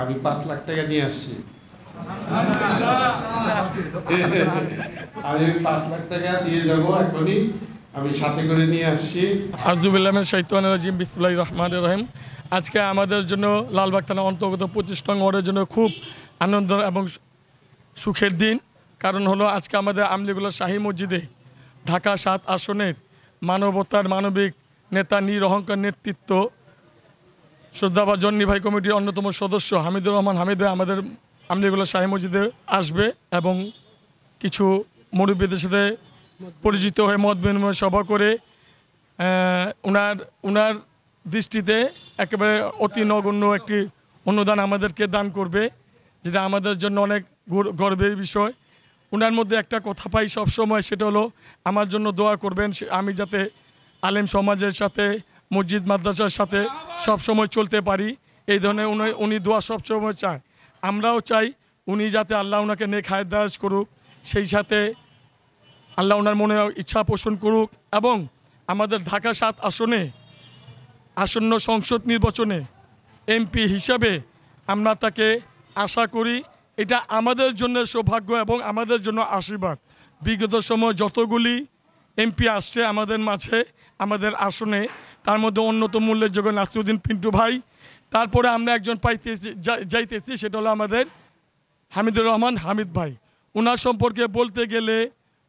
আমি 5 লাখ টাকা নিয়ে আসছি। আমি 5 লাখ টাকা দিয়ে যাবো এখনই, আমি সাথে করে নিয়ে আসছি। আউযুবিল্লাহি মিনাশ শাইতানির রাজিম, বিসমিল্লাহির রহমানির রহিম। আজকে আমাদের জন্য লালবাগ থানা অন্তর্গত 25 নং ওয়ার্ডের জন্য খুব আনন্দ এবং সুখের দিন। কারণ হলো আজকে আমাদের আমলিগুলা শাহী মসজিদে ঢাকা 7 আসনের মানবতার মানবিক নেতা নিরহংকার নেতৃত্ব শ্রদ্ধাভাজন জন্নী ভাই কমিটির অন্যতম সদস্য হামিদুর রহমান হামিদ ভাই আমাদের আমলিগুলা শাহী মসজিদে আসবে এবং কিছু মুরব্বীদের সাথে পরিচিত হয়ে মত বিনিময় সভা করে ওনার দৃষ্টিতে একেবারে অতি নগণ্য একটি অনুদান আমাদেরকে দান করবে, যেটা আমাদের জন্য অনেক গর্বের বিষয়। ওনার মধ্যে একটা কথা পাই সবসময়, সেটা হলো আমার জন্য দোয়া করবেন, আমি যাতে আলেম সমাজের সাথে মসজিদ মাদ্রাসার সাথে সবসময় চলতে পারি। এই ধরনের উনি দোয়া সবসময় চায়, আমরাও চাই উনি যাতে আল্লাহ ওনাকে নেক হায়াত দারাজ করুক, সেই সাথে আল্লাহ ওনার মনে ইচ্ছা পোষণ করুক এবং আমাদের ঢাকা 7 আসনে আসন্ন সংসদ নির্বাচনে এমপি হিসাবে আমরা তাকে আশা করি। এটা আমাদের জন্য সৌভাগ্য এবং আমাদের জন্য আশীর্বাদ। বিগত সময় যতগুলি এমপি আসছে আমাদের মাঝে আমাদের আসনে, তার মধ্যে অন্যতম উল্লেখযোগ্য নাসিরউদ্দিন পিন্টু ভাই, তারপরে আমরা একজন যাইতেছি, সেটা হলো আমাদের হামিদুর রহমান হামিদ ভাই। ওনার সম্পর্কে বলতে গেলে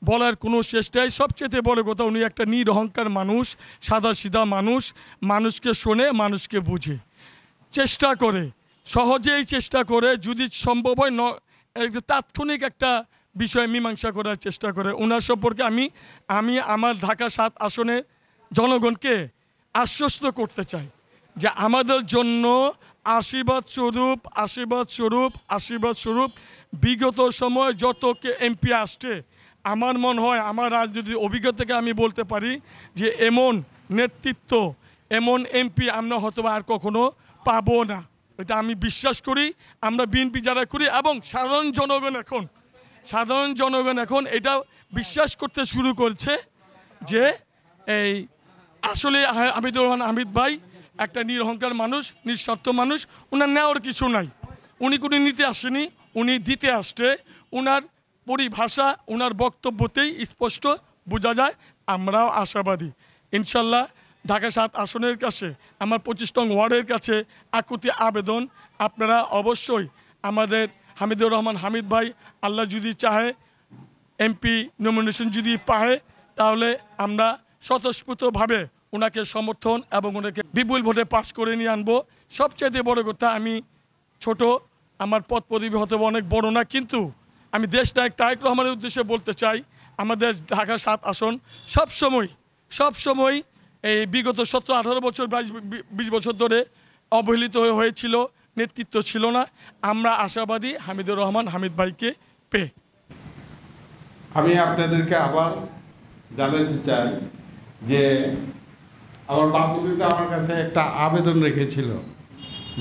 বলার কোনো চেষ্টাই, সবচেয়ে বড় কথা উনি একটা নিরহংকার মানুষ, সাদা সিধা মানুষ, মানুষকে শোনে, মানুষকে বুঝে, চেষ্টা করে, সহজেই চেষ্টা করে, যদি সম্ভব হয় তাৎক্ষণিক একটা বিষয় মীমাংসা করার চেষ্টা করে। ওনার সম্পর্কে আমি আমার ঢাকা 7 আসনের জনগণকে আশ্বস্ত করতে চাই যে আমাদের জন্য আশীর্বাদ স্বরূপ বিগত সময় যত এমপি আসছে, আমার মনে হয় আমার রাজনৈতিক অভিজ্ঞতা থেকে আমি বলতে পারি যে এমন নেতৃত্ব, এমন এমপি আমরা হয়তো আর কখনো পাবো না। এটা আমি বিশ্বাস করি, আমরা বিএনপি যারা করি এবং সাধারণ জনগণ এখন এটা বিশ্বাস করতে শুরু করছে যে এই আসলে হামিদুর রহমান হামিদ ভাই একটা নিরহংকার মানুষ, নিঃস্বার্থ মানুষ। ওনার নেওয়ার কিছু নাই, উনি কোনো নিতে আসেনি, উনি দিতে আসছে। ওনার পরিভাষা, ওনার বক্তব্যতেই স্পষ্ট বোঝা যায়। আমরাও আশাবাদী ইনশাল্লাহ। ঢাকা 7 আসনের কাছে, আমার 25 নং ওয়ার্ডের কাছে আকুতি আবেদন, আপনারা অবশ্যই আমাদের হামিদুর রহমান হামিদ ভাই আল্লাহ যদি চাহে এমপি নমিনেশন যদি পায়, তাহলে আমরা স্বতঃস্ফূর্তভাবে ওনাকে সমর্থন এবং ওনাকে বিপুল ভোটে পাস করে নিয়ে আনবো। সবচাইতে বড় কথা, আমি ছোট, আমার পদ পদবি হতে অনেক বড় না, কিন্তু আমি দেশ নায়ক তারেক রহমানের উদ্দেশ্যে বলতে চাই, আমাদের ঢাকা 7 আসন সবসময় এই বিগত 17-18 বছর 20 বছর ধরে অবহেলিত হয়েছিল, নেতৃত্ব ছিল না। আমরা আশাবাদী হামিদুর রহমান হামিদ ভাইকে পেয়ে। আমি আপনাদেরকে আবার জানাতে চাই যে আমার বাবুদিতে আমার কাছে একটা আবেদন রেখেছিল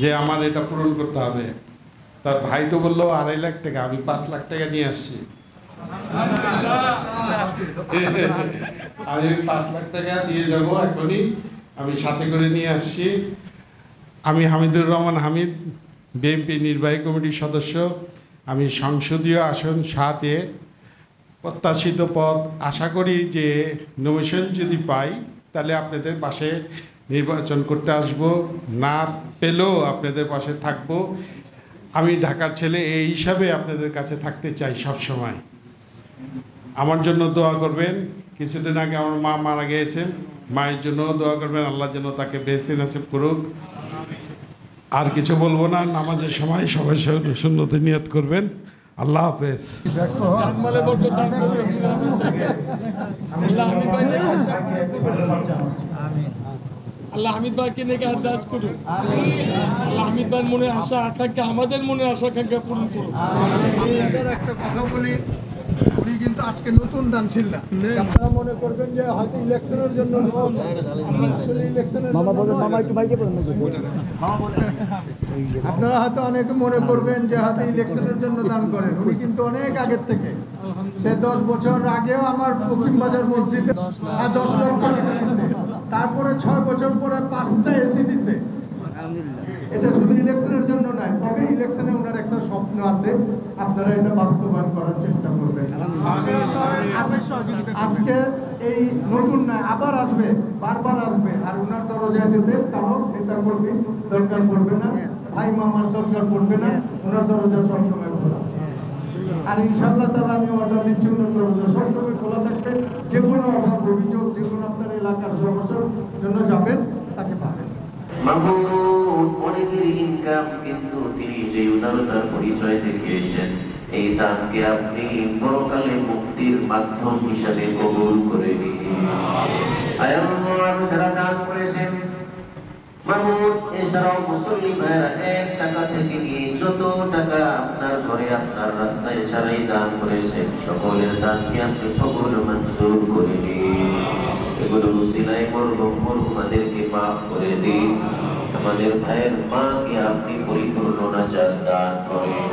যে আমার এটা পূরণ করতে হবে। তার ভাই তো বললো 2.5 লাখ টাকা, আমি 5 লাখ টাকা নিয়ে আসছি। আমি 5 লাখ টাকা দিয়ে যাব এখনই, আমি সাথে করে নিয়ে আসছি। আমি হামিদুর রহমান হামিদ, বিএনপি নির্বাহী কমিটির সদস্য। আমি সংসদীয় আসন 7-এ প্রত্যাশিত পদ, আশা করি যে নমিনেশন যদি পাই তাহলে আপনাদের পাশে নির্বাচন করতে আসব, না পেলেও আপনাদের পাশে থাকব। আমি ঢাকার ছেলে, এই হিসাবে আপনাদের কাছে থাকতে চাই সব সময়। আমার জন্য দোয়া করবেন। কিছুদিন আগে আমার মা মারা গিয়েছেন, মায়ের জন্য দোয়া করবেন, আল্লাহ যেন তাকে বেহেশতে নসিব করুক। আর কিছু বলবো না, নামাজের সময় সবাই সুন্নতে নিয়ত করবেন। আল্লাহ হাফেজ। আল্লাহ হামিদ ভাইকে নেক হায়াত দারাজ করুন। আল্লাহ হামিদ ভাইয়ের মনে আশা আকাঙ্ক্ষা, আমাদের মনে আশা আকাঙ্ক্ষা পূরণ করুন। একটা কথা বলি, উনি কিন্তু আজকে নতুন দান ছিল না। আপনারা মনে করবেন যে হয়তো ইলেকশনের জন্য, আপনারা হয়তো অনেকে মনে করবেন যে হয়তো ইলেকশনের জন্য দান করেন। উনি কিন্তু অনেক আগের থেকে, সে 10 বছর আগেও আমার পশ্চিমবাজার মসজিদে 10 লক্ষ টাকা দিচ্ছে, তারপরে 6 বছর পরে 5টা এসি দিচ্ছে। এটা শুধু ইলেকশনের জন্য নয়, তবে ইলেকশনে ওনার একটা স্বপ্ন আছে, আপনারা এটা বাস্তবায়ন করার চেষ্টা করবেন। আজকে এই নতুন নয়, আবার আসবে, বারবার আসবে, আর ওনার দরজায় যেতে কারো নেতা কর্মী দরকার পড়বে না, ভাই মামার দরকার পড়বে না, ওনার দরজা সবসময় খোলা। আর ইনশাআল্লাহ তাআলা আমি ওয়াদা দিচ্ছি ওনার দরজা সবসময় খোলা থাকবে। যে কোনো অভাব অভিযোগ, যে কোনো আপনার এলাকার সমস্যার জন্য যাবেন, তাকে পাবেন। অনেকের ইনকাম, কিন্তু তিনি যে উদারতার পরিচয় দেখিয়েছেন, এই দানকে আপনি পরকালে মুক্তির মাধ্যম হিসাবে কবুল করে নিন। যারা দান করেছেন মাহমুদ, এছাড়াও মুসল্লি ভাইরা 1 টাকা থেকে নিয়ে যত টাকা আপনার ঘরে আপনার রাস্তায় ছাড়াই দান করেছেন, সকলের দানকে আপনি কবুল মঞ্জুর করে নিন। এগুলো উসিলায় মরহুমাদেরকে মাফ করে দিন। আমাদের ভাইয়ের মাকে আপনি পরিপূর্ণ নাজাত দান করেন।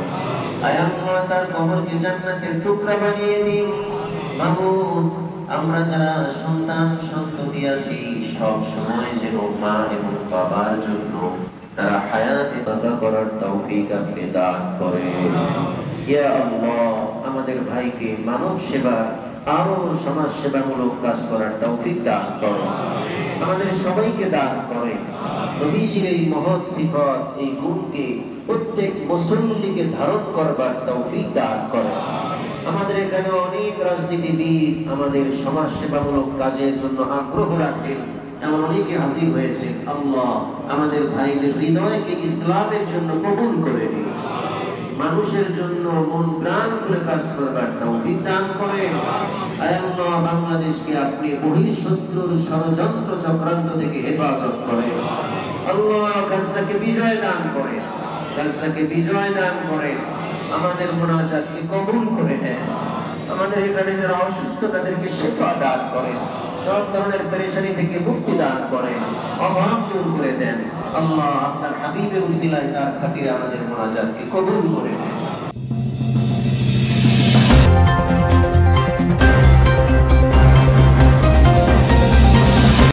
আল্লাহ তার কবরকে জান্নাতের টুকরা বানিয়ে দিন। মাহমুদ, আমরা যারা সন্তান সন্ততি আছি, সব সময় যেন মা এবং বাবার জন্য তারা হায়াতে বাঁকা করার তৌফিক আপনি দান করেন। ইয়া আল্লাহ, আমাদের ভাইকে মানব সেবা আরো সমাজ সেবামূলক কাজ করার তৌফিক দান করেন। আমাদের সবাইকে দান করেন। নবীজির এই মহৎ সিফত, এই গুণকে প্রত্যেক মুসল্লিকে ধারণ করবার তৌফিক দান করেন। আমাদের এখানে অনেক রাজনীতিবিদ আমাদের সমাজ সেবামূলক কাজের জন্য আগ্রহ রাখেন, এমন অনেকে হাজির হয়েছেন। আল্লাহ, আমাদের ভাইদের হৃদয়কে ইসলামের জন্য কবুল করে নিন। মানুষের জন্য মন প্রাণ খুলে কাজ করবার তৌফিক দান করেন। আল্লাহ, বাংলাদেশকে আপনি বহিঃশত্রুর ষড়যন্ত্র চক্রান্ত থেকে হেফাজত করেন। আল্লাহ, গাজাকে বিজয় দান করেন, গাজাকে বিজয় দান করেন। আমাদের মুনাজাতকে কবুল করে নেন। আমাদের এখানে যারা অসুস্থ তাদেরকে শিফা দান করেন, সব ধরনের পেরেশানি থেকে মুক্তি দান করেন, অভাব দূর করে দেন। আল্লাহ, আপনার হাবিবের উসিলায় তার খাতিরে আমাদের মুনাজাতকে কবুল করে নেন।